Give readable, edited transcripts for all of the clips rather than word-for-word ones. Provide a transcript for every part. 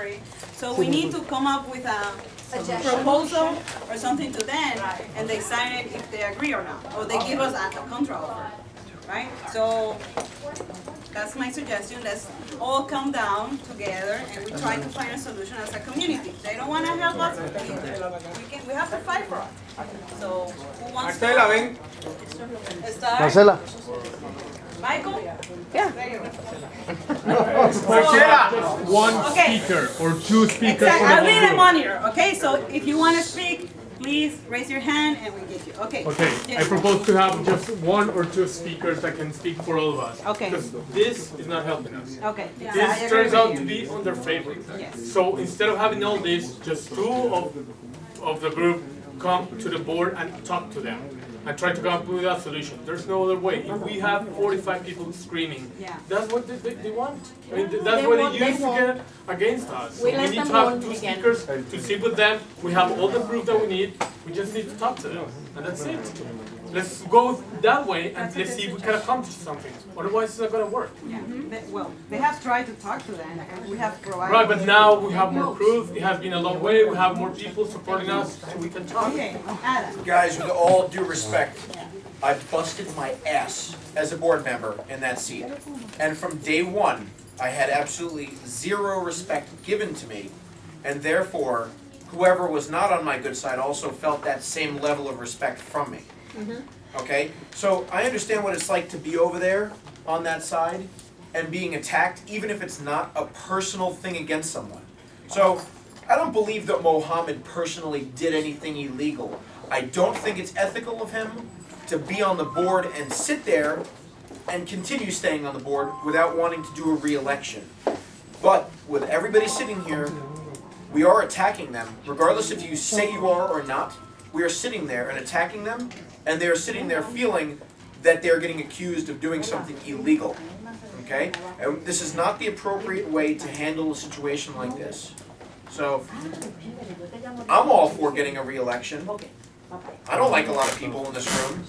authority. So we need to come up with a proposal or something to them, and they sign it if they agree or not, or they give us a contra offer, right? So that's my suggestion. Let's all come down together and we try to find a solution as a community. If they don't want to help us, we have to fight for it. So who wants to start? Marcela. Michael? Yeah. Marcela, one speaker or two speakers. Exactly. I'll leave them on here, okay? So if you want to speak, please raise your hand and we get you. Okay. Okay, I propose to have just one or two speakers that can speak for all of us. Okay. Because this is not helping us. Okay. This turns out to be on their favor. Yes. So instead of having all this, just two of the group come to the board and talk to them. And try to come up with a solution. There's no other way. If we have 45 people screaming, that's what they want. I mean, that's what they use to get against us. So we need to have two speakers to sit with them. We have all the proof that we need. We just need to talk to them. And that's it. Let's go that way and let's see if we can accomplish something. Otherwise, it's not going to work. Yeah. Well, they have tried to talk to them. We have provided. Right, but now we have more proof. It has been a long way. We have more people supporting us, so we can talk. Okay, Adam. Guys, with all due respect, I busted my ass as a board member in that seat. And from day one, I had absolutely zero respect given to me. And therefore, whoever was not on my good side also felt that same level of respect from me. Okay? So I understand what it's like to be over there on that side and being attacked, even if it's not a personal thing against someone. So I don't believe that Mohammed personally did anything illegal. I don't think it's ethical of him to be on the board and sit there and continue staying on the board without wanting to do a re-election. But with everybody sitting here, we are attacking them, regardless if you say you are or not. We are sitting there and attacking them, and they're sitting there feeling that they're getting accused of doing something illegal. Okay? And this is not the appropriate way to handle a situation like this. So, I'm all for getting a re-election. I don't like a lot of people in this room.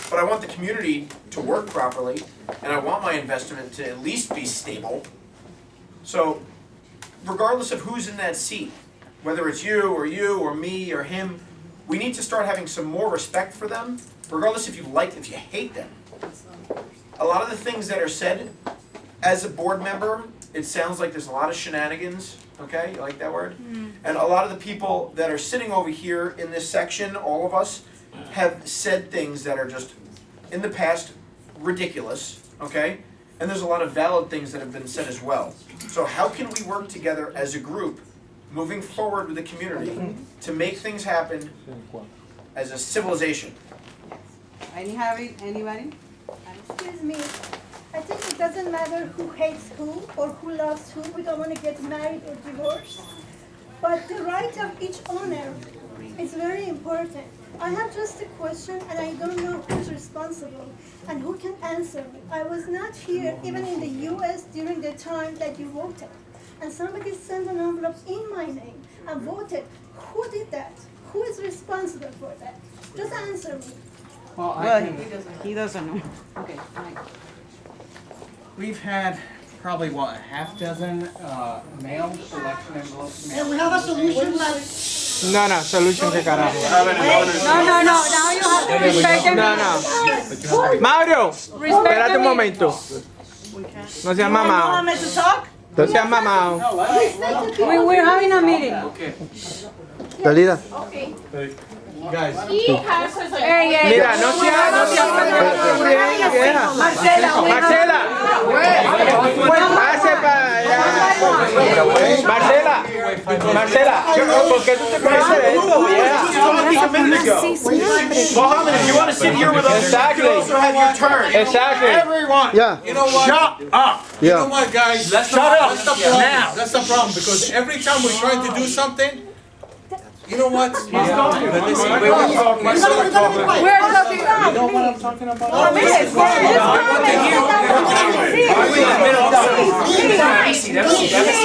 But I want the community to work properly, and I want my investment to at least be stable. So, regardless of who's in that seat, whether it's you or me or him, we need to start having some more respect for them, regardless if you hate them. A lot of the things that are said, as a board member, it sounds like there's a lot of shenanigans, okay? You like that word? And a lot of the people that are sitting over here in this section, all of us, have said things that are just, in the past, ridiculous, okay? And there's a lot of valid things that have been said as well. So how can we work together as a group, moving forward with the community, to make things happen as a civilization? Anybody? Excuse me. I think it doesn't matter who hates who or who loves who. We don't want to get married or divorced. But the right of each owner is very important. I have just a question and I don't know who's responsible and who can answer me. I was not here even in the US during the time that you voted. And somebody sent an envelope in my name and voted. Who did that? Who is responsible for that? Just answer me. Well, He doesn't know. Okay, Mike. we've had probably, what, a half dozen mail election envelopes mailed. We have a solution like No, solution que carajo. No, now you have to respect them. No. Mauro, espérate un momento. No seas mamado. Mohammed to talk? No seas mamado. We're having a meeting. Dalida. Guys, Mira, no seas Marcela. Pase para allá. Marcela, ¿por qué tú te pones de esto, vieja? Mohammed, if you want to sit here with us, you also have your turn. Exactly. everyone, Yeah. you know what? Shut up! You Yeah. know what, guys? Shut up! That's the problem. Now. That's the problem, because every time we're trying to do something, you know what? Listen, we're gonna be quiet. We're talking you know what I'm talking about? I want to hear.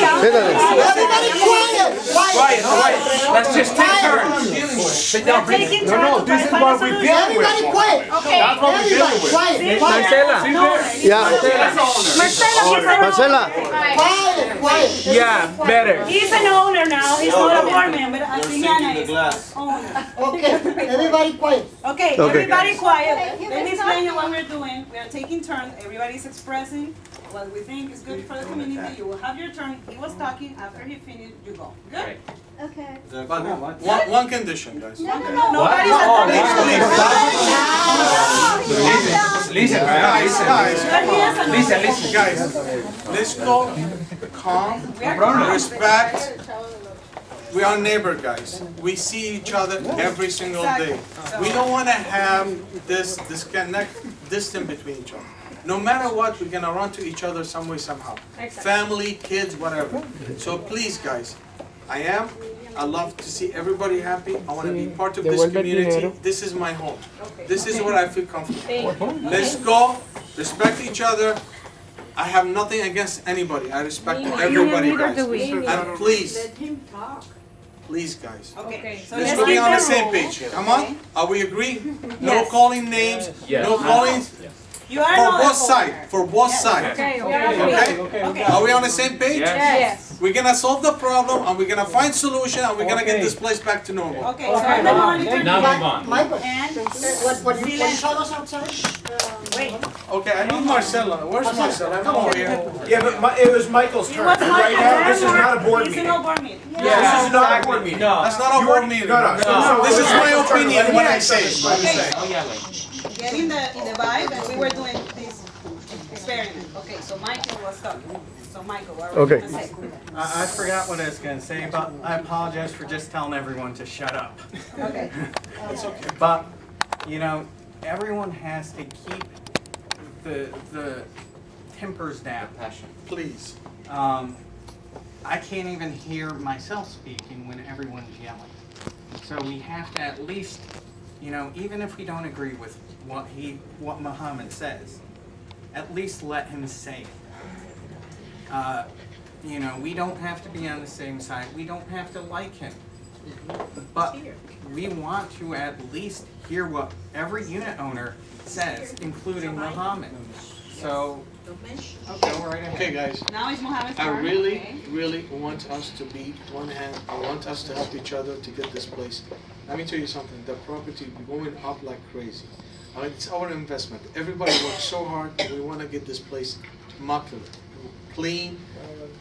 Everybody quiet. Quiet. Let's just take turns. Sit down, breathe. Taking turns. This is what we're dealing with. Everybody quiet. That's what we're dealing with. Quiet. Marcela. Yeah. Marcela, Marcela. Quiet. quiet. Yeah, better. He's an owner now, he's not a board member, Adriana is owner. Okay, everybody quiet. Okay, Okay. everybody quiet. Okay, Let me explain you what we're doing. We are taking turns. Everybody's expressing what we think is good for the community. You will have your turn. He was talking. After he finished, you go. Good? Okay. But one condition, guys. No, no, no. Nobody's Listen, Listen. guys, let's go calm, respect. We are neighbor, guys. We see each other every single day. We don't want to have this disconnect, distance between each other. No matter what, we're gonna run to each other some way, somehow. Family, kids, whatever. So please, guys, I love to see everybody happy. I want to be part of this community. This is my home. This is where I feel comfortable. Let's go, respect each other. I have nothing against anybody. I respect everybody, guys. And please, guys, Okay, so let's let's be keep on the the same rules. page. Come on, are we agree? No Yes. calling names, no calling, You are for not both the sides, owner. for both sides. Okay. Okay? Are we on the same page? Yes. We're gonna solve the problem and we're gonna find solution and we're gonna get this place back to normal. Okay, so I'm the monitor. Michael, And, what you showed us outside? wait. Okay, I need Marcella. Where's Marcella? Come over here. Yeah, but it was Michael's It turn. was Right now, this is not a board It's meeting. no board meeting. This is not a board meeting. That's not a board meeting. No. This is my opinion when I say it. Get in the vibe, and we were doing this experiment. Okay, so Michael was talking. So Michael, what were you Okay. gonna say? I forgot what I was going to say, but I apologize for just telling everyone to shut up. Okay. But, you know, everyone has to keep the tempers down. Please. I can't even hear myself speaking when everyone's yelling. So we have to at least, you know, even if we don't agree with what Muhammad says, at least let him say it. You know, we don't have to be on the same side. We don't have to like him. But we want to at least hear what every unit owner says, including Muhammad. So, go right ahead. Okay, guys. Now it's Mohammed's I turn. really, okay? really want us to be one hand. I want us to help each other to get this place. Let me tell you something. The property is going up like crazy. It's our investment. Everybody works so hard. We want to get this place immaculate, clean,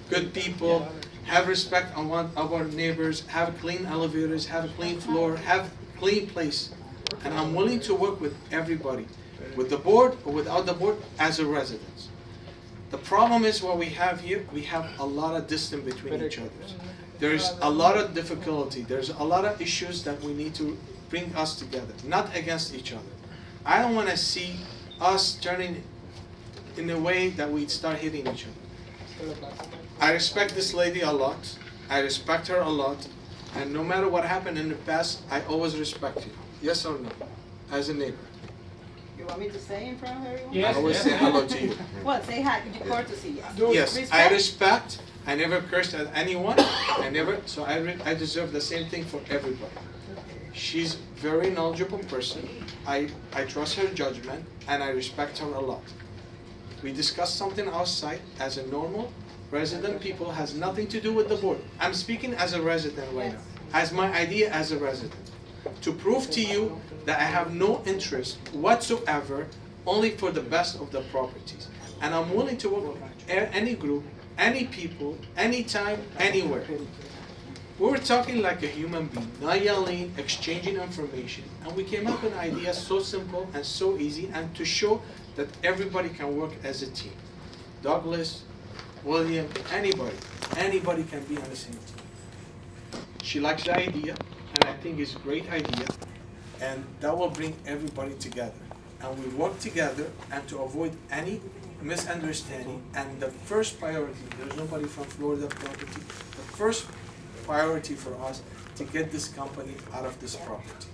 good people. Have respect of our neighbors. Have clean elevators. Have a clean floor. Have clean place. And I'm willing to work with everybody, with the board or without the board, as a resident. The problem is what we have here, we have a lot of distance between each other. There's a lot of difficulty, there's a lot of issues that we need to bring us together, not against each other. I don't want to see us turning in a way that we start hitting each other. I respect this lady a lot, I respect her a lot, and no matter what happened in the past, I always respect you. Yes or no? As a neighbor. You want me to say in front of everyone? I always say hello to you. What? Say hi. Could you courtesy? Yes, I Respect? respect. I never cursed at anyone. So I deserve the same thing for everybody. She's very knowledgeable person. I trust her judgment and I respect her a lot. We discussed something outside as a normal resident people, has nothing to do with the board. I'm speaking as a resident right now, as my idea as a resident. To prove to you that I have no interest whatsoever, only for the best of the properties. And I'm willing to work with any group, any people, anytime, anywhere. We were talking like a human being, not yelling, exchanging information. And we came up with an idea so simple and so easy, and to show that everybody can work as a team. Douglas, William, anybody can be on the same team. She likes the idea, and I think it's a great idea, and that will bring everybody together. And we work together, and to avoid any misunderstanding, and the first priority, there's nobody from Florida property, the first priority for us to get this company out of this property.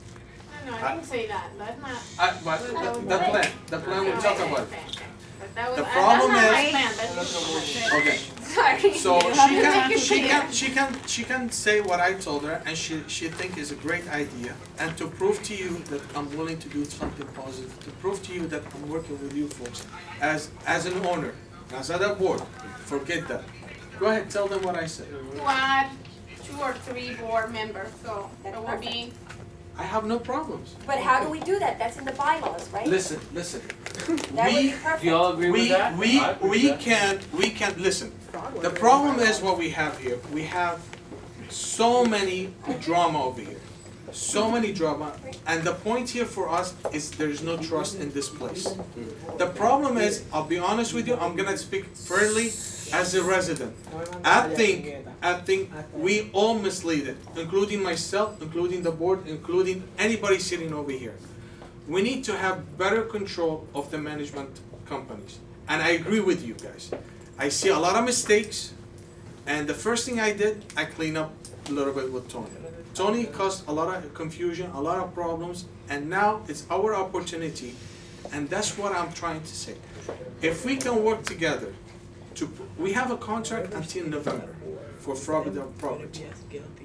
No, I didn't say that. That's not. But the plan we're talking about. But that was, The that's problem not my is- plan. That's Okay. sorry. So You she can say what I told her, and she think is a great idea, and to prove to you that I'm willing to do something positive, to prove to you that I'm working with you folks as an owner, as at a board. Forget that. Go ahead, tell them what I said. To add 2 or 3 board members, so it will be. I have no problems. But how do we do that? That's in the bylaws, right? Listen. That would be We, perfect. Do you all agree with that? we can, listen. The problem is what we have here. We have so many drama over here. So many drama. And the point here for us is there's no trust in this place. The problem is, I'll be honest with you, I'm gonna speak fairly as a resident. I think we all mislead it, including myself, including the board, including anybody sitting over here. We need to have better control of the management companies. And I agree with you guys. I see a lot of mistakes, and the first thing I did, I cleaned up a little bit with Tony. Tony caused a lot of confusion, a lot of problems, and now it's our opportunity, and that's what I'm trying to say. If we can work together, we have a contract until November for Florida property.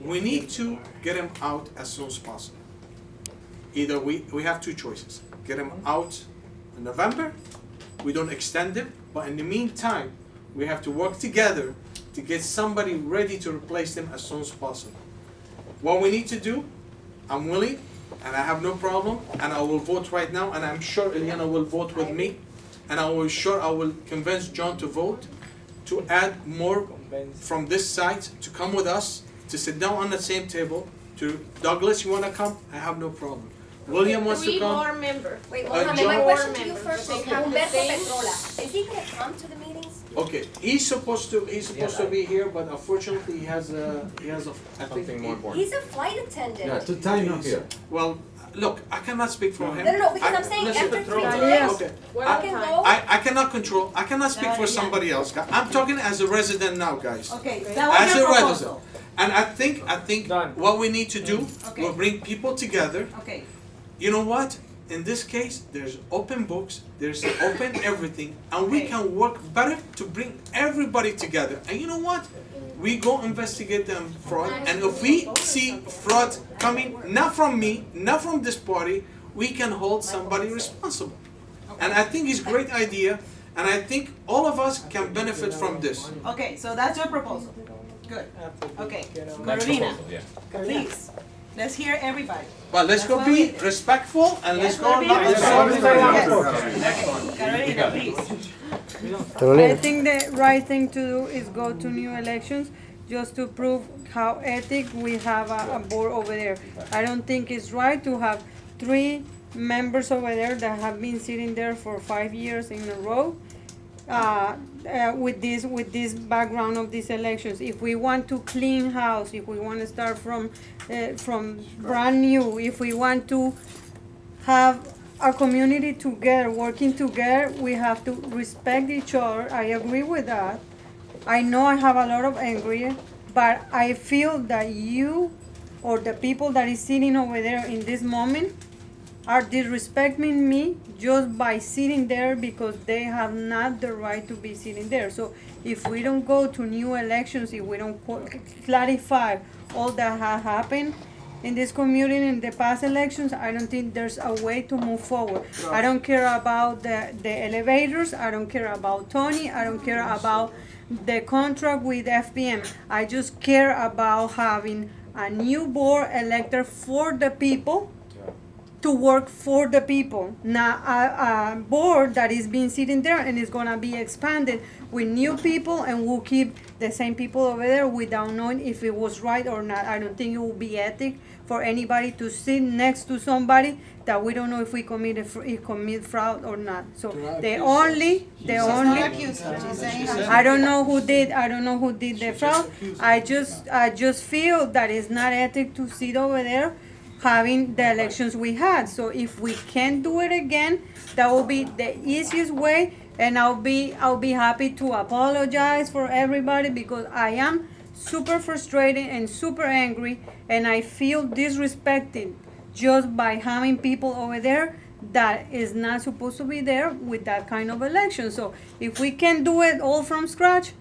We need to get him out as soon as possible. Either we have 2 choices: get him out in November, we don't extend him, but in the meantime, we have to work together to get somebody ready to replace them as soon as possible. What we need to do, I'm willing, and I have no problem, and I will vote right now, and I'm sure Eliana will vote with me, and I will convince John to vote, to add more from this side, to come with us, to sit down on the same table. To Douglas, you wanna come? I have no problem. William wants to 3 come. more members. Wait, John- my question to you members, first they is have the Humberto same- Petrola. Is he gonna come to the meetings? Okay, he's supposed to be here, but unfortunately he has I think Something more important. He's a flight attendant. to time not here. Well, look, I cannot speak for him. No, because I'm saying Listen, after 3 Yes. times, Okay, I can go. I cannot speak for somebody else. I'm talking as a resident now, guys. Okay, that was As your a resident. proposal. And I think Done. what we need to do, Okay. we'll bring people together. Okay, You know what? In this case, there's open books, there's open everything, and we Okay. can work better to bring everybody together. And you know what? We go investigate the fraud, and if we see fraud coming, not from me, not from this party, we can hold somebody responsible. And I think it's a great idea, and I think all of us can benefit from this. okay, so that's your proposal. Good. Okay, Next Carolina, proposal, yeah. please, let's hear everybody. But let's go be respectful, and let's go Yes, not Carolina, please. I think the right thing to do is go to new elections just to prove how ethic we have a board over there. I don't think it's right to have 3 members over there that have been sitting there for 5 years in a row with this background of these elections. If we want to clean house, if we want to start from brand new, if we want to have our community together, working together, we have to respect each other. I agree with that. I know I have a lot of anger, but I feel that you or the people that is sitting over there in this moment are disrespecting me just by sitting there because they have not the right to be sitting there. So if we don't go to new elections, if we don't clarify all that has happened in this community in the past elections, I don't think there's a way to move forward. I don't care about the elevators, I don't care about Tony, I don't care about the contract with FPM. I just care about having a new board elected for the people, to work for the people, not a board that is being sitting there and is gonna be expanded with new people, and we'll keep the same people over there without knowing if it was right or not. I don't think it will be ethic for anybody to sit next to somebody that we don't know if we commit fraud or not. So the only, I don't know who did the fraud. I just feel that it's not ethic to sit over there having the elections we had. So if we can do it again, that will be the easiest way, and I'll be happy to apologize for everybody because I am super frustrated and super angry, and I feel disrespected just by having people over there that is not supposed to be there with that kind of election. So if we can do it all from scratch,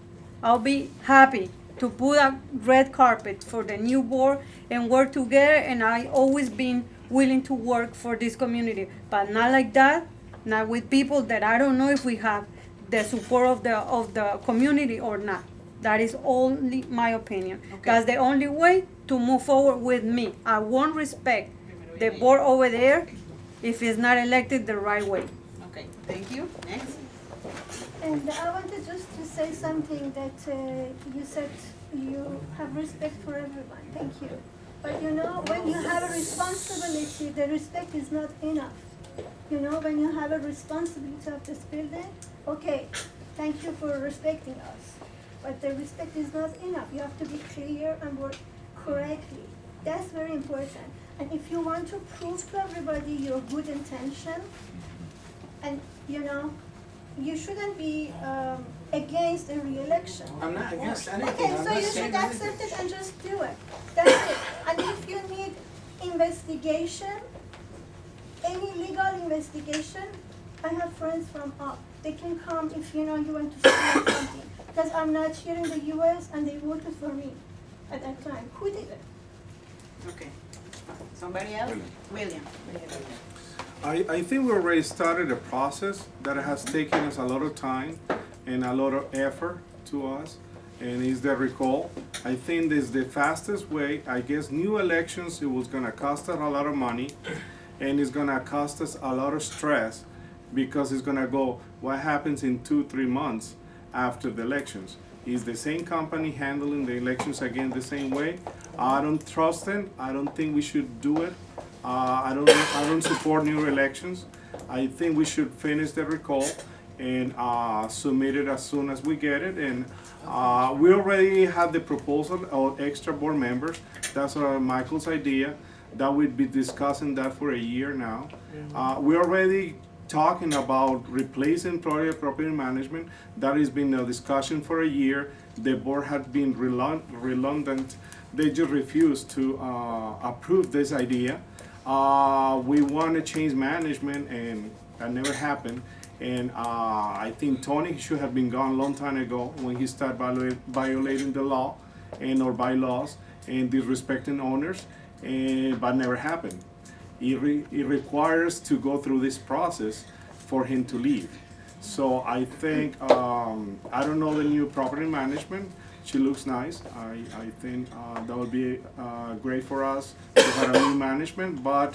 I'll be happy to put a red carpet for the new board and work together, and I always been willing to work for this community, but not like that, not with people that I don't know if we have the support of the community or not. That is only my opinion. That's the only way to move forward with me. I won't respect the board over there if it's not elected the right way. Okay, thank you. Next. And I wanted just to say something that you said you have respect for everyone. Thank you. But you know, when you have a responsibility, the respect is not enough. You know, when you have a responsibility of this building, okay, thank you for respecting us. But the respect is not enough. You have to be clear and work correctly. That's very important. And if you want to prove to everybody your good intention, and you know, you shouldn't be against a re-election. I'm not against anything. Okay, I'm so not you saying should accept anything. it and just do it. That's it. And if you need investigation, any legal investigation, I have friends from up. They can come if you know you want to steal something. Because I'm not here in the US and they voted for me at that time. Who did it? Okay. Somebody else? William. I think we already started a process that has taken us a lot of time and a lot of effort to us, and is the recall. I think this is the fastest way. I guess new elections, it was gonna cost us a lot of money, and it's gonna cost us a lot of stress, because it's gonna go, what happens in 2-3 months after the elections? Is the same company handling the elections again the same way? I don't trust them. I don't think we should do it. I don't support new elections. I think we should finish the recall and submit it as soon as we get it. And we already have the proposal of extra board members. That's Michael's idea. That we'd be discussing that for a year now. We're already talking about replacing property management. That has been a discussion for a year. The board had been reluctant. They just refused to approve this idea. We want to change management, and that never happened. And I think Tony should have been gone a long time ago when he started violating the law and or bylaws and disrespecting owners, but never happened. It requires to go through this process for him to leave. So I think, I don't know the new property management. She looks nice. I think that would be great for us to have a new management. But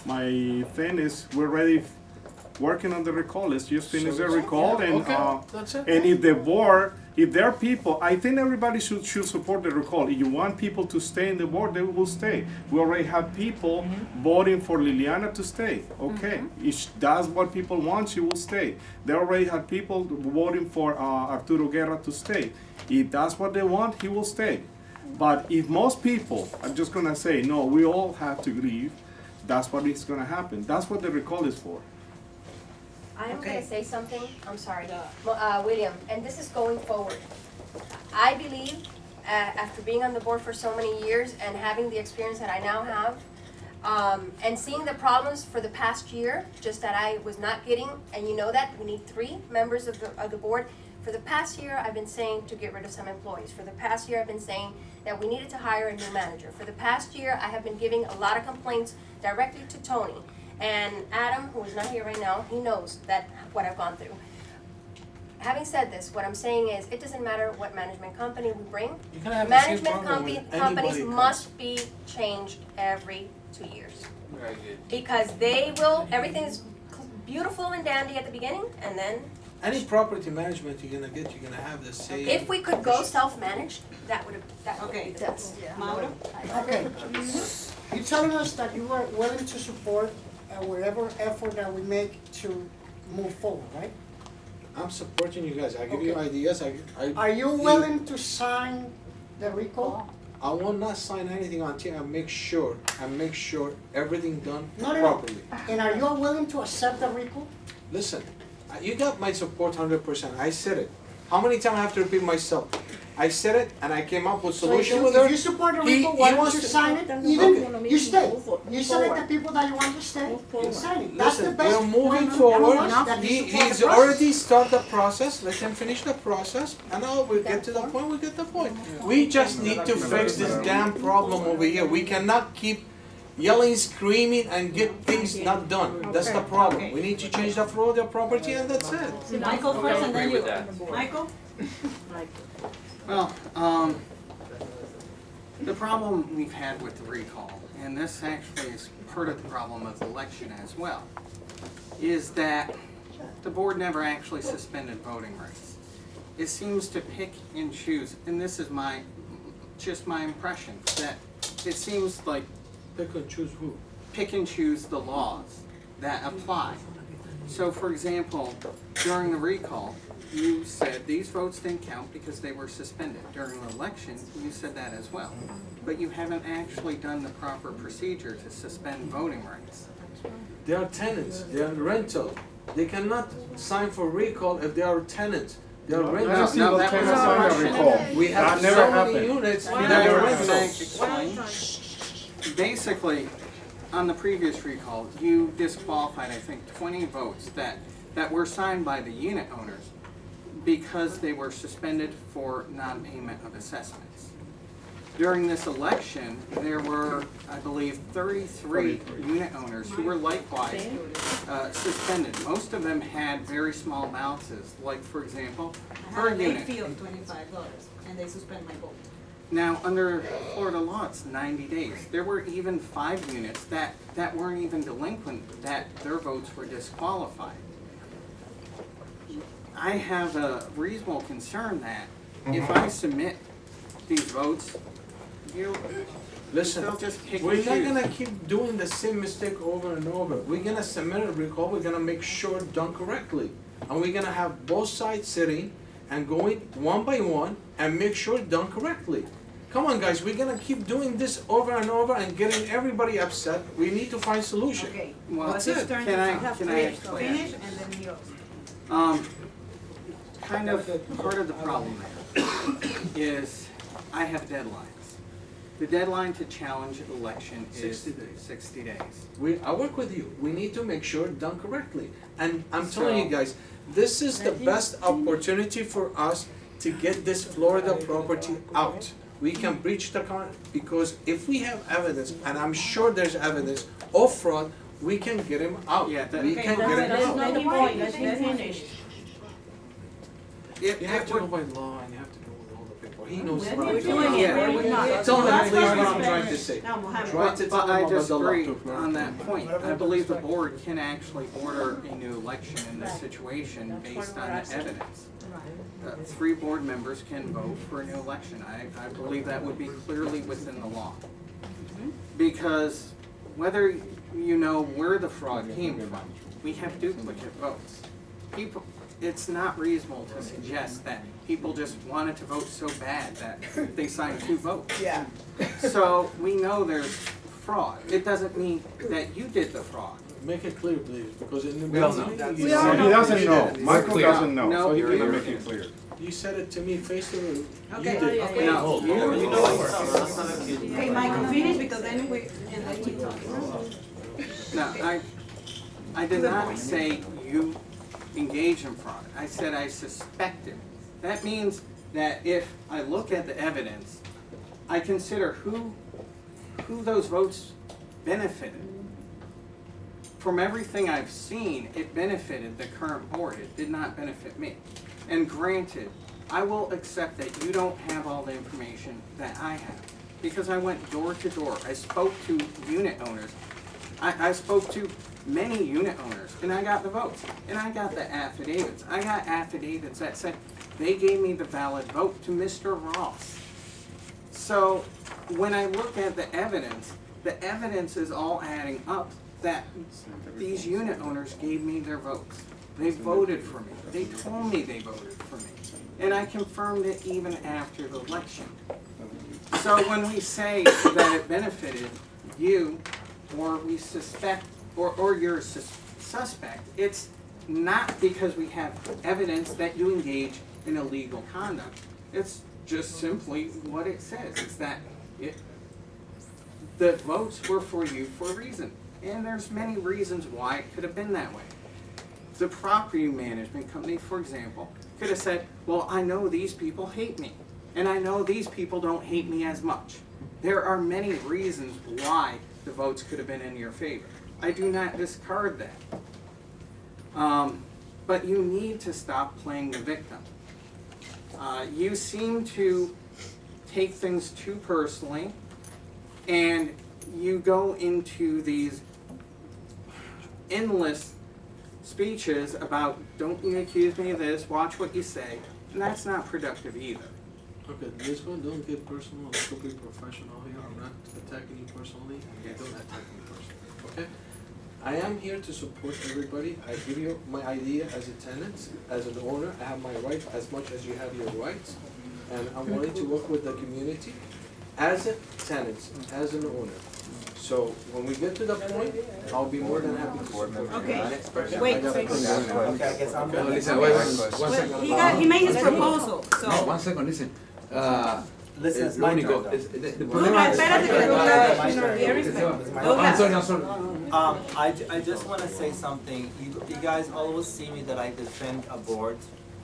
my thing is, we're already working on the recall. Let's just finish the recall, and That's it. and if the board, if there are people, I think everybody should support the recall. If you want people to stay in the board, they will stay. We already have people voting for Liliana to stay. Okay, if that's what people want, she will stay. They already have people voting for Arturo Guerra to stay. If that's what they want, he will stay. But if most people are just gonna say, no, we all have to leave, that's what is gonna happen. That's what the recall is for. I'm gonna say something, I'm sorry, William, and this is going forward. I believe, after being on the board for so many years and having the experience that I now have, and seeing the problems for the past year, just that I was not getting, and you know that, we need 3 members of the board. For the past year, I've been saying to get rid of some employees. For the past year, I've been saying that we needed to hire a new manager. For the past year, I have been giving a lot of complaints directly to Tony. And Adam, who is not here right now, he knows that what I've gone through. Having said this, what I'm saying is, it doesn't matter what management company we bring. You're gonna have the same Management problem with companies anybody must be changed every 2 years. Very good. Because they will, everything is beautiful and dandy at the beginning, and then Any property management you're gonna get, you're gonna have the same. if we could go self-managed, that would Okay. be the best. Mauro? Okay. You're telling us that you are willing to support whatever effort that we make to move forward, right? I'm supporting you guys. I give you Okay. ideas. Are you willing to sign the recall? I will not sign anything until I make sure everything done No, no, no. properly. And are you willing to accept the recall? Listen, you got my support 100%. I said it. How many times I have to repeat myself? I said it, and I came up with So solution with her. if you support the He- recall, he why don't wants you to- sign it? Even, you stay. You select the people that you want to stay, and sign it. That's the Listen, best. we're moving point forward. for us, that you support He's the process. already started the process. Let him finish the process, and now we'll get to the point. We get the point. We just need to fix this damn problem over here. We cannot keep yelling, screaming, and get things not done. That's the problem. We need to change the flow of the property, and that's it. Michael first and then you. Michael? Well, the problem we've had with the recall, and this actually is part of the problem of the election as well, is that the board never actually suspended voting rights. It seems to pick and choose, and this is just my impression, that it seems like Pick and choose who? pick and choose the laws that apply. So for example, during the recall, you said these votes didn't count because they were suspended. During the election, you said that as well. But you haven't actually done the proper procedure to suspend voting rights. They are tenants, they are rental. They cannot sign for recall if they are tenants. They are rentals. No, that was Tenants sign a recall. We have That never so many happened. units, Can they are I rentals. explain? Basically, on the previous recall, you disqualified, I think, 20 votes that were signed by the unit owners because they were suspended for non-payment of assessments. During this election, there were, I believe, 33 unit owners who were likewise suspended. Most of them had very small balances, like for example, per I have a late unit. fee of $25, and they suspend my vote. Now, under Florida law, it's 90 days. There were even 5 units that weren't even delinquent, that their votes were disqualified. I have a reasonable concern that if I submit these votes, Listen, they'll just pick we're and not choose. gonna keep doing the same mistake over and over. We're gonna submit a recall, we're gonna make sure it's done correctly. And we're gonna have both sides sitting and going one by one and make sure it's done correctly. Come on, guys, we're gonna keep doing this over and over and getting everybody upset. We need to find solution. Okay, Well, well, it's his turn to can I- talk. can I explain? Finish, and then yours. Kind of part of the problem there is I have deadlines. The deadline to challenge an election is 60 days. 60 days. I work with you. We need to make sure it's done correctly. And I'm telling you So- guys, this is the best opportunity for us to get this Florida property out. We can breach the con, because if we have evidence, and I'm sure there's evidence of fraud, we can get him out. Yeah, that- We can get him That's out. not the point, let him finish. It You have to would- go by law and you have to go with all the people. He knows We're what I'm not doing. doing it, Yeah. we're not. Tell him That's please what not I'm trying to respect. say. Now, Mohammed. Try to tell But him I about the disagree law. on that point. I believe the board can actually order a new election in this situation based on the evidence. 3 board members can vote for a new election. I believe that would be clearly within the law. Because whether you know where the fraud came from, we have duplicate votes. People, it's not reasonable to suggest that people just wanted to vote so bad that they signed 2 votes. Yeah. So we know there's fraud. It doesn't mean that you did the fraud. Make it clear, please, because in the We all know. beginning, We you all said He know. doesn't know, Michael Clear. doesn't know, No, so he's gonna you're- make it clear. You said it to me face to face. You Okay, did. okay. No, you Okay, Michael, finish, because then we talk. No, I did not say you engage in fraud. I said I suspect it. That means that if I look at the evidence, I consider who those votes benefited. From everything I've seen, it benefited the current board. It did not benefit me. And granted, I will accept that you don't have all the information that I have, because I went door to door. I spoke to unit owners. I spoke to many unit owners, and I got the votes, and I got the affidavits. I got affidavits that said they gave me the valid vote to Mr. Ross. So when I look at the evidence is all adding up that these unit owners gave me their votes. They voted for me. They told me they voted for me. And I confirmed it even after the election. So when we say that it benefited you, or we suspect, or you're a suspect, it's not because we have evidence that you engage in illegal conduct. It's just simply what it says. It's that the votes were for you for a reason. And there's many reasons why it could have been that way. The property management company, for example, could have said, well, I know these people hate me, and I know these people don't hate me as much. There are many reasons why the votes could have been in your favor. I do not discard that. But you need to stop playing the victim. You seem to take things too personally, and you go into these endless speeches about, don't you accuse me of this, watch what you say, and that's not productive either. Okay, this one, don't get personal, let's go be professional here, I'm not attacking you personally, and you don't attack me personally, okay? I am here to support everybody, I give you my idea as a tenant, as an owner, I have my rights as much as you have your rights, and I'm willing to work with the community as a tenant, as an owner. So when we get to the point, I'll be more than happy to support you. Okay, wait. Okay, I guess I'm gonna. Listen, wait, one second. He made his proposal, so. No, one second, listen. Listen, it's Lo my único, turn. the No, problema es... espérate que I'm sorry. I just wanna say something. You guys always see me that I defend a board,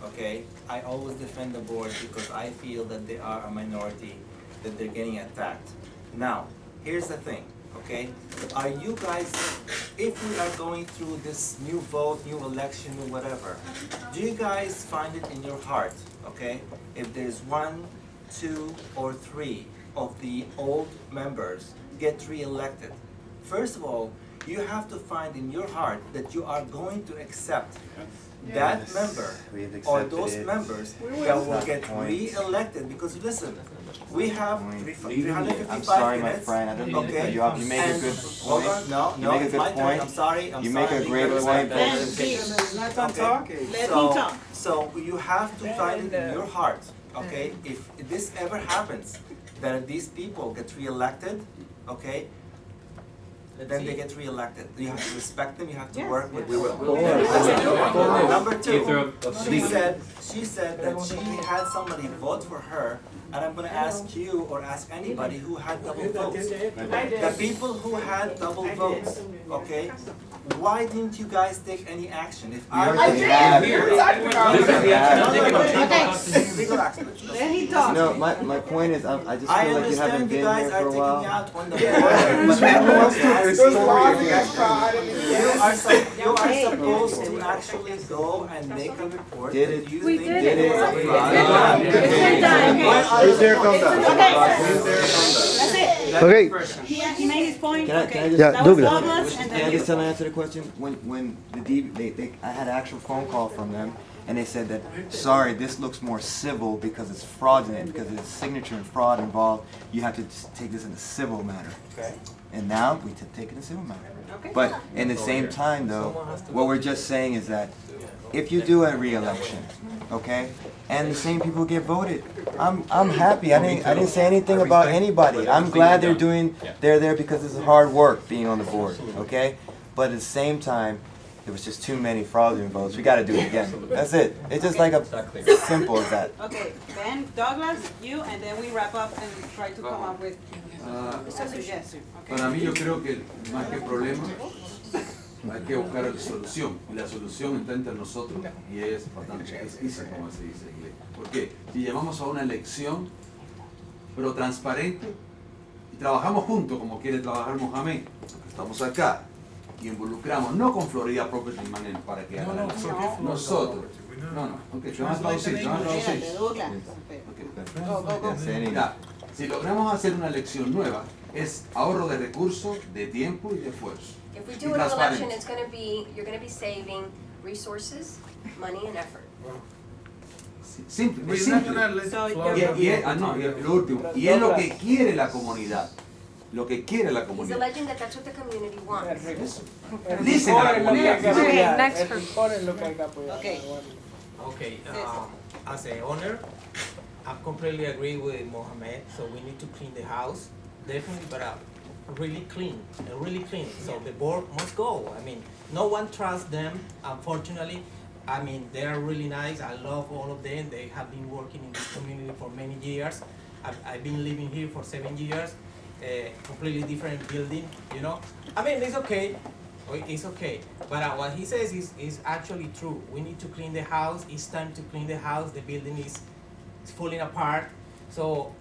okay? I always defend the board because I feel that they are a minority, that they're getting attacked. Now, here's the thing, okay? Are you guys, if we are going through this new vote, new election, new whatever, do you guys find it in your heart, okay? If there's 1, 2, or 3 of the old members get re-elected, first of all, you have to find in your heart that you are going to accept that member or those members that will get re-elected, because listen, we have 355 I'm sorry, my minutes, friend, I didn't mean to cut okay? you off. You make a And- good Hold point. on, no, You no, make a it's good my turn, point. I'm sorry, You make a great point, but it's He's not done Okay. talking. Let him So- talk. So you have to find it in your heart, okay? If this ever happens, that these people get re-elected, okay? Then they get re-elected. You have to respect them, you have to work with them. Number 2, she said that she had somebody vote for her, and I'm gonna ask you or ask anybody who had double votes. The people who had double votes, okay? Why didn't you guys take any action? If I legal action. Let him talk. No, my point is, I just I feel like you haven't understand you been guys here are for a taking me while. out on the board. You are supposed to actually go and make a report Did that it? you We think did that it. is a It's fraud. been done. Who's there, come down. That's it. Okay. He made his point, Can I okay. just, That was Douglas, and can I then just you. tell answer the question? When the I had an actual phone call from them, and they said that, sorry, this looks more civil because it's fraudulent, because there's signature and fraud involved. You have to just take this in a civil matter. Okay. And now we take it in a civil matter. Okay. But in the same time, though, what we're just saying is that if you do a re-election, okay, and the same people get voted, I'm happy. I didn't say anything about anybody. I'm glad they're there because it's hard work being on the board, okay? But at the same time, there was just too many fraudulent votes. We got to do it again. That's it. It's just like a simple as that. Okay, Ben, Douglas, you, and then we wrap up and try to come up with a suggestion, okay? Para mí yo creo que más que problema hay que buscar solución y la solución está entre nosotros y es bastante difícil como se dice en inglés. Porque si llamamos a una elección pero transparente y trabajamos juntos como quiere trabajar Mohamed, estamos acá y involucramos no con Florida Property Management para que hagan nosotros. Ok, te van a traducir. Ya, si logramos hacer una elección nueva, es ahorro de recursos, de tiempo y de esfuerzo. If we do an election, it's gonna be, you're gonna be saving resources, money and effort. Simple, es simple. Lo último, y es lo que quiere la comunidad. Lo que quiere la He's comunidad. alleging that that's what the community wants. Dicen a la comunidad. Okay, next Okay. Okay, as a owner, I completely agree with Mohamed, so we need to clean the house, definitely, but really clean, so the board must go. I mean, no one trusts them, unfortunately. I mean, they are really nice, I love all of them, they have been working in this community for many years. I've been living here for 7 years, completely different building, you know. I mean, it's okay, but what he says is actually true. We need to clean the house, it's time to clean the house, the building is falling apart. So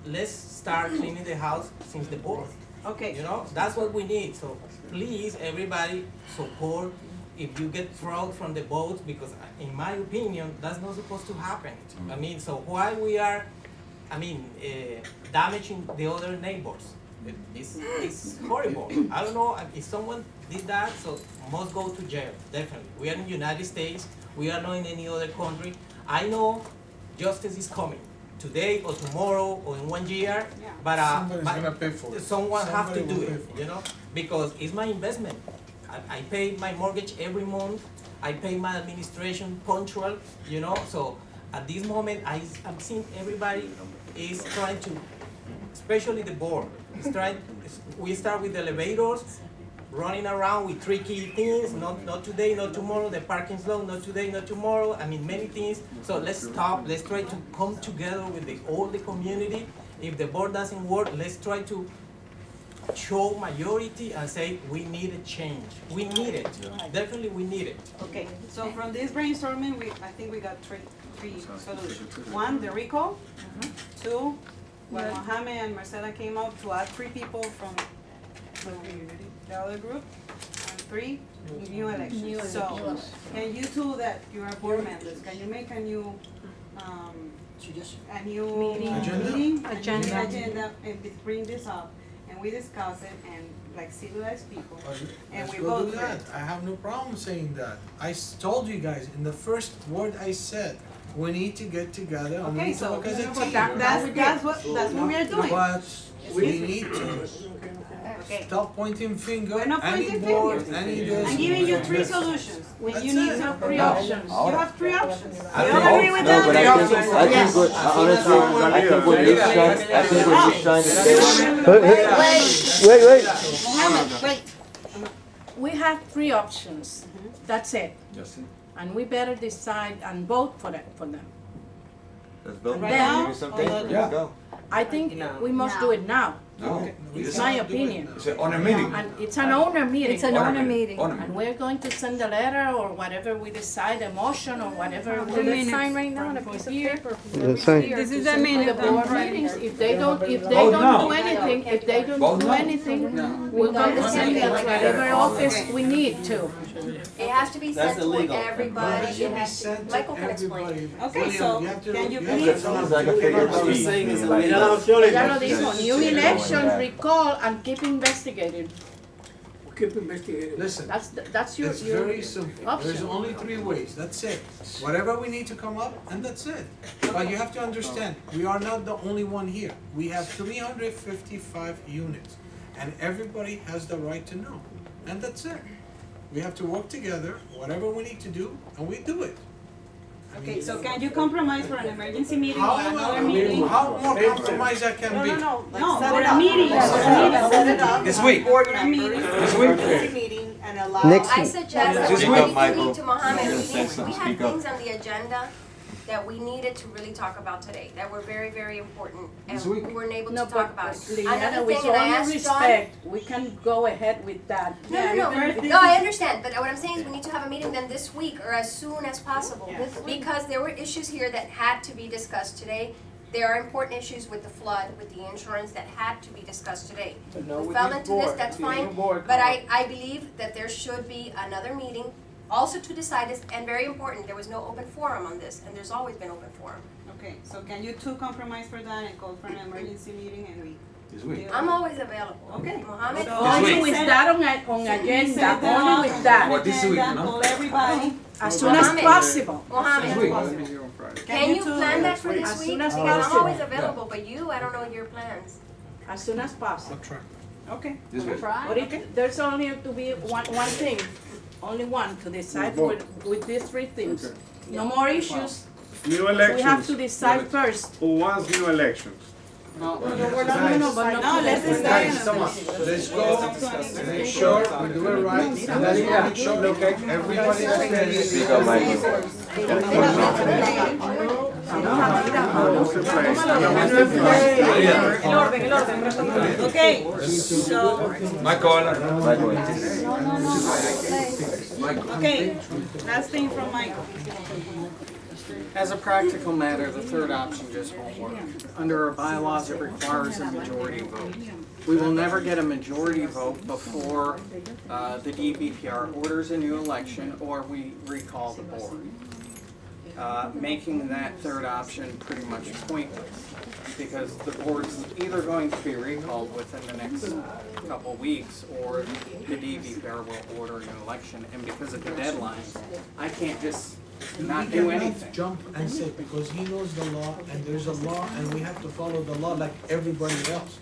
let's start cleaning the house since the board. Okay. You know, that's what we need. So please, everybody, support if you get fraud from the votes, because in my opinion, that's not supposed to happen. I mean, so why we are, damaging the other neighbors? It's horrible. I don't know if someone did that, so must go to jail, definitely. We are in the United States, we are not in any other country. I know justice is coming, today or tomorrow or in 1 year, but Somebody's gonna pay for it. someone have to Somebody do will it, pay for it. because it's my investment. I pay my mortgage every month, I pay my administration punctual, so at this moment, I'm seeing everybody is trying to, especially the board, we start with the elevators, running around with tricky things, not today, not tomorrow, the parking lot, not today, not tomorrow, many things. So let's stop, let's try to come together with all the community. If the board doesn't work, let's try to show majority and say, we need a change. We need it, definitely we need it. Okay, so from this brainstorming, I think we got three solutions. One, the recall. Two, when Mohammed and Marcela came up to add 3 people from the other group. And 3, new elections. So, can you two that you are board members, can you make a new meeting, agenda, and bring this up, and we discuss it, and like civilized people, and Let's we go vote do for that. it. I have no problem saying that. I told you guys in the first word I said, we need to get together and we Okay, need to so work as a team. that's what we are doing. But we need to Okay. stop pointing fingers. We're not Any pointing board, fingers. any this. I'm giving you 3 this. solutions. When That's you need it. to have 3 No. options. You have 3 options. You I all think- agree with no, that? but I think we're, honestly, I think we're just trying, Wait. Mohammed, wait. We have 3 options. That's it. And we better decide and vote for them. Let's vote. Right now? Give you some paper, let's go. I think we must do it now. No. It's my opinion. It's an honor meeting. And it's an owner meeting. It's an owner meeting. And we're going to send a letter or whatever we decide, a motion or whatever we minutes. decide right now on a piece of paper. This is the minute. The board meetings, if they don't do anything, we're going to send it to whatever office we need to. It has to be That's sent to illegal. everybody. It It has has to to, be sent Michael to can explain. everybody. Okay, William, so you have to- can you have please? to- As soon as I can figure What I'm saying is illegal. Ya lo dijo, new elections, recall, and keep investigating. Listen, That's your it's very simple. option. There's only 3 ways, that's it. Whatever we need to come up, and that's it. But you have to understand, we are not the only one here. We have 355 units, and everybody has the right to know, and that's it. We have to work together, whatever we need to do, and we do it. Okay, so can you compromise for an emergency meeting or How another meeting? more compromise I can be? No, for a meeting, set it up. This week. Board meeting. This week. Emergency meeting and allow. Next I week. suggest that Speak we up, need Michael. to Mohammed, You're we gonna say need, something. we have Speak up. things on the agenda that we needed to really talk about today, that were very, very important, and we weren't able to No, talk but about it. Liliana, Another with thing, and I all asked John. respect, we can go ahead with that. No, I understand, but what I'm saying is we need to have a meeting then this week or as soon as possible. Because there were issues here that had to be discussed today. There are important issues with the flood, with the insurance that had to be discussed today. We fell into this, that's fine, but I believe that there should be another meeting also to decide this, and very important, there was no open forum on this, and there's always been open forum. Okay, so can you two compromise for that and call for an emergency meeting and we? This week. I'm always available. Okay. Mohammed? So Only with that on agenda, only with that. What, this week, no? Call everybody. As soon as Mohammed. possible. Mohammed, can you plan that for this As week? soon as Because I'm possible. always available, but you, I don't know your plans. As soon as possible. Okay. This week. But there's only to be one thing, only one to decide with these 3 things. No more issues. New We have elections. to decide first. Who wants new elections? No, let's decide. Let's go, make sure we do it right, and then make sure we get everybody understands. Speak up, Michael. Okay, so, Michael. okay, last thing from Michael. As a practical matter, the third option just won't work. Under our bylaws, it requires a majority vote. We will never get a majority vote before the DBPR orders a new election or we recall the board. Making that third option pretty much pointless because the board's either going to be recalled within the next couple weeks or the DBPR will order an election, and because of the deadlines, I can't just not do anything. Jump and say, because he knows the law, and there's a law, and we have to follow the law like everybody else.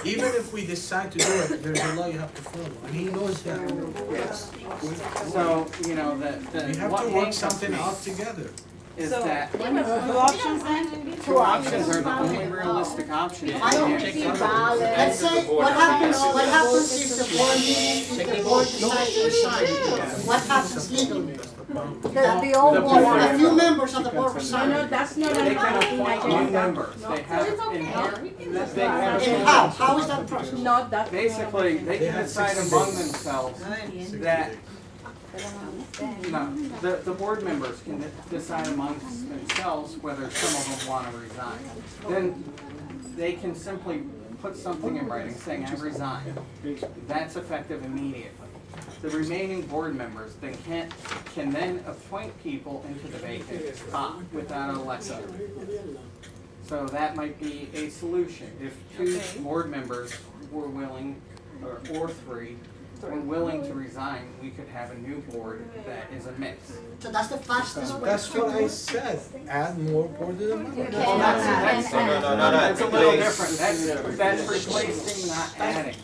Even if we decide to do it, there's a law you have to follow, and he knows that. Yes. So, you know, We have to work something out together. Is So, that two options then? two options are the only realistic options. I don't let's say, what happens if the board meeting, if the board decides to resign? What happens legally? The old A few members of the board No, resign. that's not They an can option. appoint new members. They have And how is that process? Not that. Basically, they can decide among themselves that, the board members can decide amongst themselves whether some of them want to resign. Then they can simply put something in writing saying, I resign. That's effective immediately. The remaining board members can then appoint people into the vacant spot without an election. So that might be a solution. If two board members were willing, or three, were willing to resign, we could have a new board that is a mix. So that's the fastest way. That's what I said, add more board to the member. Well, that's a little different. That's replacing, not adding.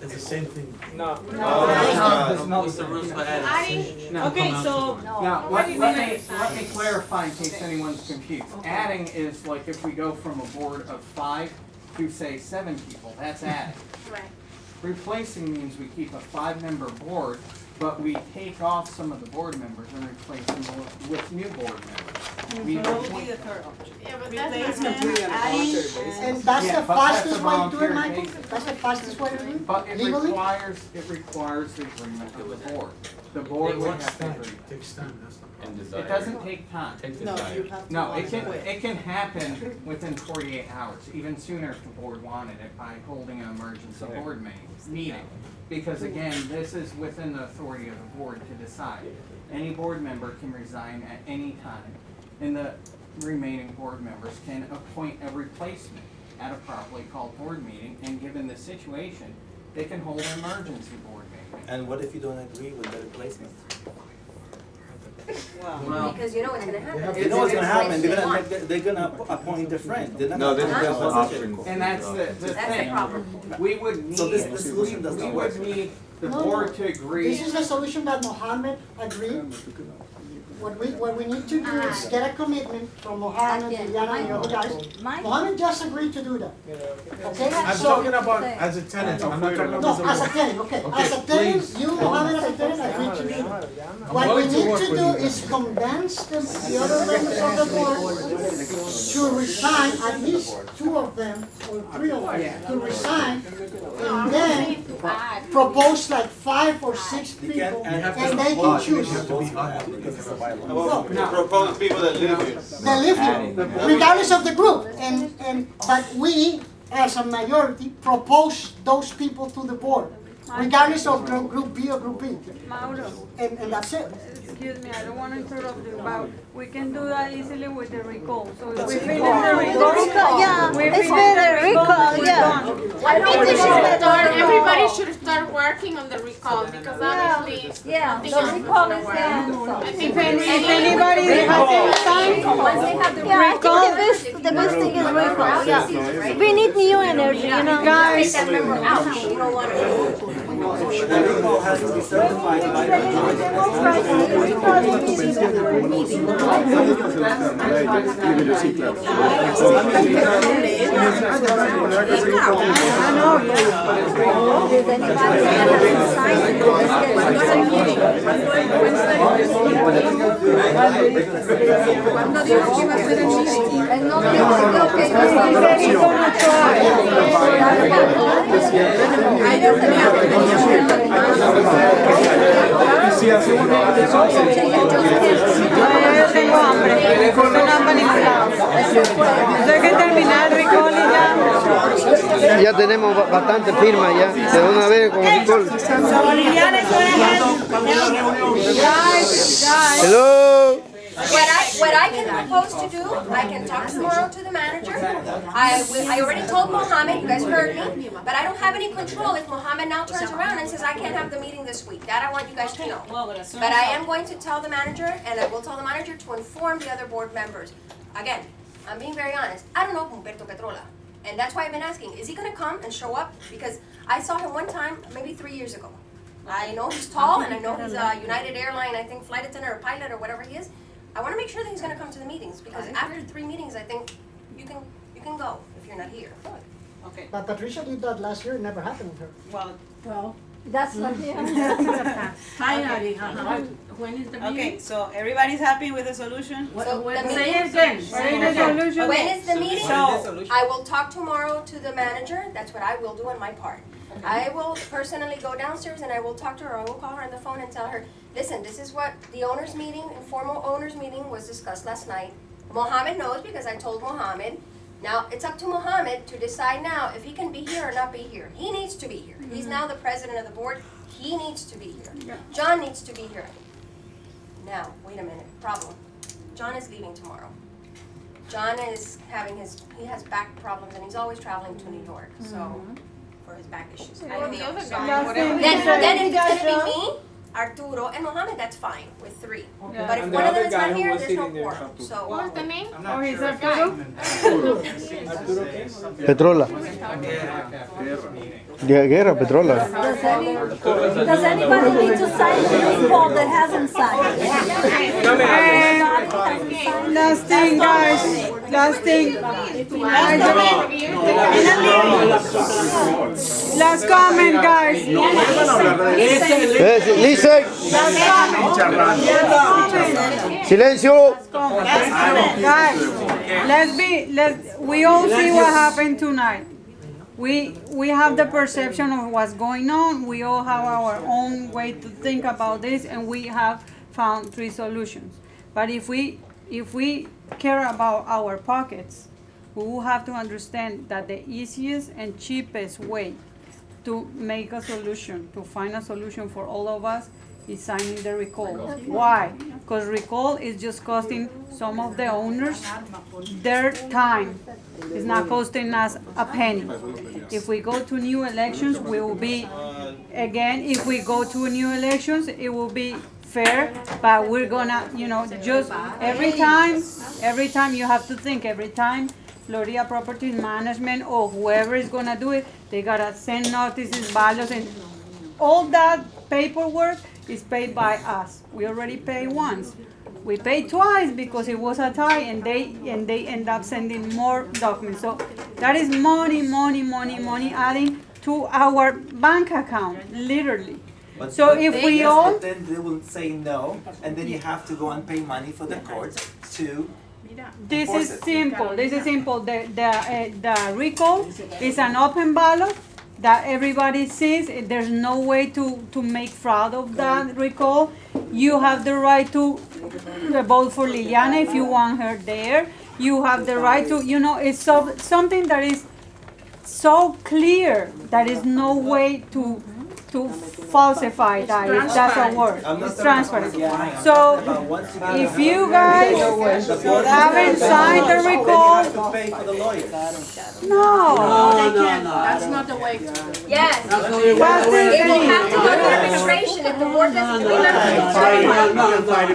It's the same thing. What's the rules for adding? Okay, so. Now, let me clarify in case anyone's confused. Adding is like if we go from a board of 5 to say 7 people, that's adding. Right. Replacing means we keep a 5-member board, but we take off some of the board members and replace them with new board members. We That would be appoint- the third option. Yeah, but that's Replacement, adding, And that's Yeah, the but that's fastest a way to do it, volunteer Michael? basis. That's the fastest way to do it? But it Legally? requires the agreement of the board. The board would have to agree. Takes time, that's not. It doesn't take time. no, you have to. No, want it to quit. can happen within 48 hours, even sooner if the board wanted it by holding an emergency board meeting. Because again, this is within the authority of the board to decide. Any board member can resign at any time, and the remaining board members can appoint a replacement at a properly called board meeting, and given the situation, they can hold an emergency board meeting. And what if you don't agree with the replacement? Well, Because you know what's gonna happen. You know what's gonna happen, they're gonna appoint their friend. They're not No, this gonna is the option. and that's the That's the thing. problem. We would need, So the solution does we not work. would need the No, board to agree. This is the solution that Mohammed agreed. What we need to do is get a commitment from Mohammed, Liliana, and the other guys. Mohammed just agreed to do that. Okay? I'm So- talking about as a tenant, I'm not talking about No, as a as a board. tenant, okay. Okay, As a tenant, please. you, Mohammed, as a tenant, agreed to do that. What we willing to need work to with do you. is convince the other members of the board to resign, at least 2 of them, or 3 of them, to resign, and then propose like 5 or 6 people, and they can choose. Propose people that live here. They live here, regardless of the group, but we, as a majority, propose those people to the board, regardless of group B or group B, Mauro, and that's it. excuse me, I don't want to interrupt you, but we can do that easily with the recall. So if we finish the recall, Yeah, we it's finish better, the recall, recall, we're yeah. done. I think think we it's should better start, recall. everybody should start working on the recall, because honestly, Yeah, I think the it's recall gonna is work. the answer. I think If we anybody really- has any time, Once they have the Yeah, I recall, think the best thing is recall, yeah. We need new energy, you know. Take that member out, you don't want to. The recall has to be certified by yo tengo hambre. Eso no va para ningún lado. Eso hay que terminar el recall y ya. Ya tenemos bastante firma ya. De una vez con recall. So Liliana is going ahead. Hello. What I can propose to do, I can talk tomorrow to the manager. I already told Mohammed, you guys heard me, but I don't have any control if Mohammed now turns around and says, I can't have the meeting this week. That I want you guys to know. But I am going to tell the manager, and I will tell the manager to inform the other board members. Again, I'm being very honest. I don't know Humberto Petrola. And that's why I've been asking, is he gonna come and show up? Because I saw him one time, maybe 3 years ago. I know he's tall, and I know he's a United Airline, I think, flight attendant or pilot or whatever he is. I want to make sure that he's going to come to the meetings, because after 3 meetings, I think you can go if you're not here. Okay. But Patricia did that last year, it never happened with her. Well, That's not here. Finally, when is the meeting? okay, so everybody's happy with the solution? So the Say meeting- it again. When is the meeting? So, I will talk tomorrow to the manager. That's what I will do on my part. I will personally go downstairs and I will talk to her. I will call her on the phone and tell her, listen, this is what the owners meeting, informal owners meeting was discussed last night. Mohammed knows because I told Mohammed. Now, it's up to Mohammed to decide now if he can be here or not be here. He needs to be here. He's now the president of the board. He needs to be here. John needs to be here. Now, wait a minute, problem. John is leaving tomorrow. John is having he has back problems and he's always traveling to New York, so, for his back issues. I don't the know. other So, guy, then if it's gonna be me, Arturo, and Mohammed, that's fine, with 3. Yeah. But if And one the of them other is guy not who here, was there's no sitting there, quorum, Arturo. so. What's the name? I'm not he's sure. Arturo? Petrola. Guerra, Petrola. Does anybody need to sign the recall that hasn't signed? Last thing, guys. Last thing. Last comment, guys. Listen. Silencio. Guys, we all see what happened tonight. We have the perception of what's going on. We all have our own way to think about this, and we have found 3 solutions. But if we care about our pockets, we will have to understand that the easiest and cheapest way to make a solution, to find a solution for all of us, is signing the recall. Why? Because recall is just costing some of the owners their time. It's not costing us a penny. If we go to new elections, we will be, again, if we go to new elections, it will be fair, but we're gonna, just every time you have to think, every time Florida Property Management or whoever is gonna do it, they gotta send notices, ballots, and all that paperwork is paid by us. We already paid once. We paid twice because it was a tie, and they end up sending more documents. So that is money adding to our bank account, literally. But So if we yes, all- but then they will say no, and then you have to go and pay money for the courts to. This enforce is it. simple. This is simple. The recall is an open ballot that everybody sees. There's no way to make fraud of that recall. You have the right to vote for Liliana if you want her there. You have the right to, it's something that is so clear that is no way to falsify that, if that's a word. It's transparent. So if you guys haven't signed the recall, To pay for the lawyers. no. They can't. That's not the way to do it. Yes, it will have to go to arbitration if the board doesn't do it.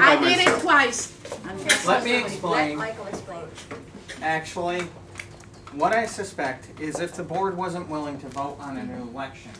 I did it twice. Let me Let explain. Michael explain. Actually, what I suspect is if the board wasn't willing to vote on a new election,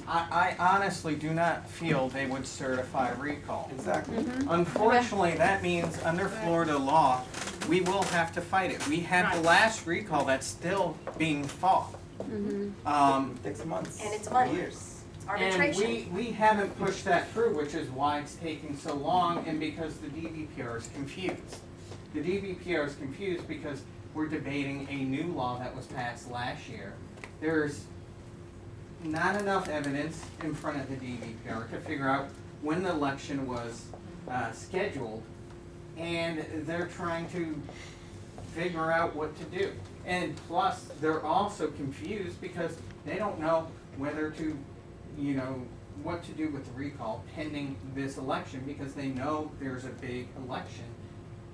I honestly do not feel they would certify recall. Exactly. Unfortunately, that means under Florida law, we will have to fight it. We have the last recall that's still being fought. 6 months. And it's money. Years. It's arbitration. And we haven't pushed that through, which is why it's taking so long, and because the DVPR is confused. The DVPR is confused because we're debating a new law that was passed last year. There's not enough evidence in front of the DVPR to figure out when the election was scheduled, and they're trying to figure out what to do. And plus, they're also confused because they don't know whether to, you know, what to do with the recall pending this election, because they know there's a big election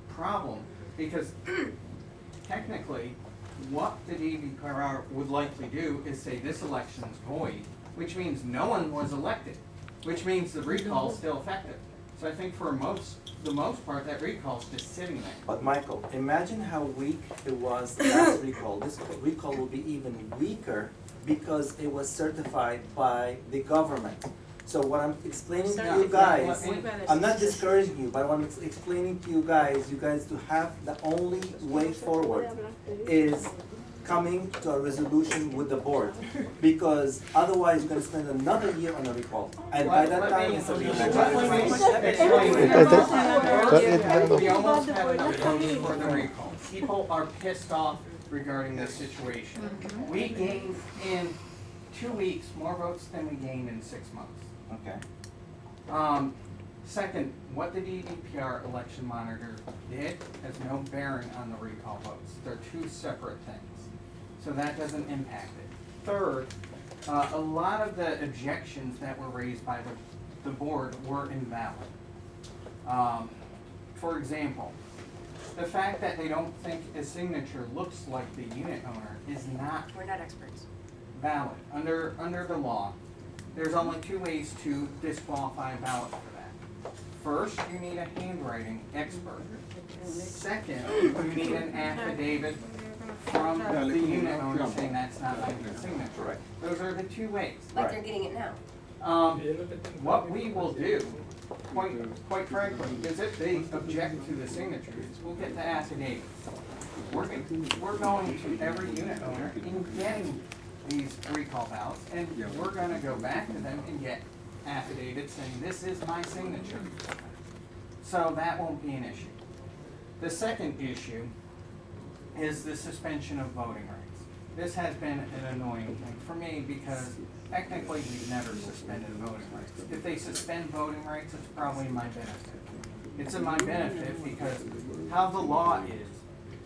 problem. Because technically, what the DVPR would likely do is say this election is void, which means no one was elected, which means the recall is still effective. So I think for the most part, that recall is just sitting there. But Michael, imagine how weak it was the last recall. This recall will be even weaker because it was certified by the government. So what I'm explaining to you guys, I'm not discouraging you, but what I'm explaining to you guys to have the only way forward is coming to a resolution with the board, because otherwise you're gonna spend another year on the recall, and by that time it's a We almost have enough votes for the recall. People are pissed off regarding this situation. We gained in 2 weeks more votes than we gained in 6 months. Okay. Second, what the DVPR election monitor did has no bearing on the recall votes. They're two separate things. So that doesn't impact it. Third, a lot of the objections that were raised by the board were invalid. For example, the fact that they don't think a signature looks like the unit owner is not We're not experts. valid. Under the law, there's only 2 ways to disqualify a ballot for that. First, you need a handwriting expert. Second, you need an affidavit from the unit owner saying that's not my signature. Right. Those are the 2 ways. Like they're getting it now. What we will do, quite frankly, is if they object to the signatures, we'll get the affidavit. We're going to every unit owner in getting these recall ballots, and we're gonna go back to them and get affidavits saying this is my signature. So that won't be an issue. The second issue is the suspension of voting rights. This has been an annoying thing for me because technically we've never suspended voting rights. If they suspend voting rights, it's probably in my benefit. It's in my benefit because how the law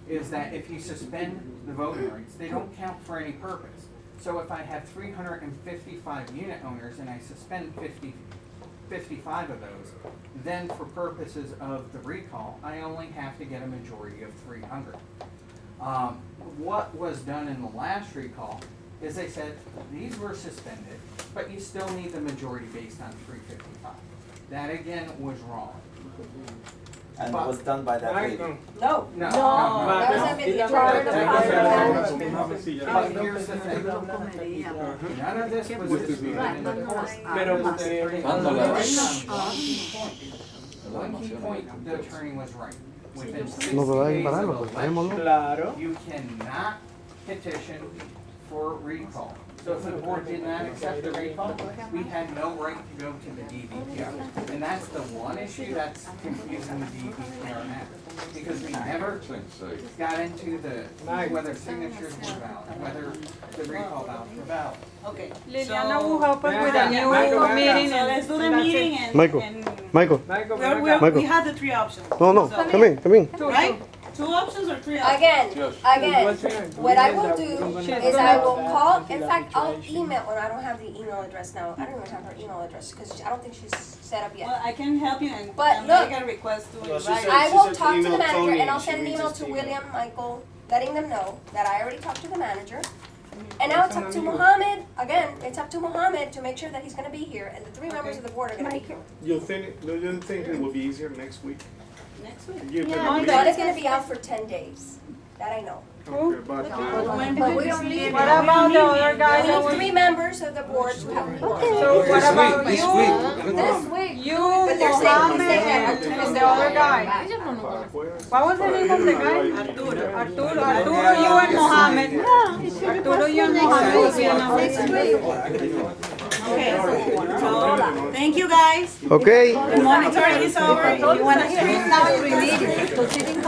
is that if you suspend the voting rights, they don't count for any purpose. So if I have 355 unit owners and I suspend 55 of those, then for purposes of the recall, I only have to get a majority of 300. What was done in the last recall is they said, these were suspended, but you still need the majority based on 355. That again was wrong. And it was done by that lady. No. No. That was a part of the But here's the thing. None of this was disputed in the court. One key point, the attorney was right. Within 60 No, pero days hay que of pararlo, pues election, you cannot petition for recall. So if the board did not accept the recall, we had no right to go to the DVPR. And that's the one issue that's confusing the DVPR now. Because we never got into whether signatures were valid, whether the recall ballots were valid. Okay. Liliana will help us with a new meeting. So let's do the meeting and. Michael. and Michael. we have the 3 options. No, So- come in. Right? 2 options or 3 options? Again, what I will do is I will call, in fact, I'll email, or I don't have the email address now. I don't even have her email address because I don't think she's set up yet. Well, I can help you and But make look, a request to No, she invite. said- I will said talk to email the manager Tony and I'll and she send an reads email it to to you. William, Michael, letting them know that I already talked to the manager. And now it's up to Mohammed, again, it's up to Mohammed to make sure that he's gonna be here and the 3 members of the board are gonna be here. You think it will be easier next week? Next week? Give them a One week? is gonna be out for 10 days, that I know. Okay, but, But we don't need. What about the other guys? We need 3 members of the board to have a quorum. So what about This you? week. This week. You, But they're saying- Mohammed, saying that and Arturo's the other guy. What was the name of the guy? Arturo, you and Mohammed. Arturo, you and Mohammed will be on our Okay, so, thank you guys. Okay. The monitoring is over. You wanna screen now, we need it.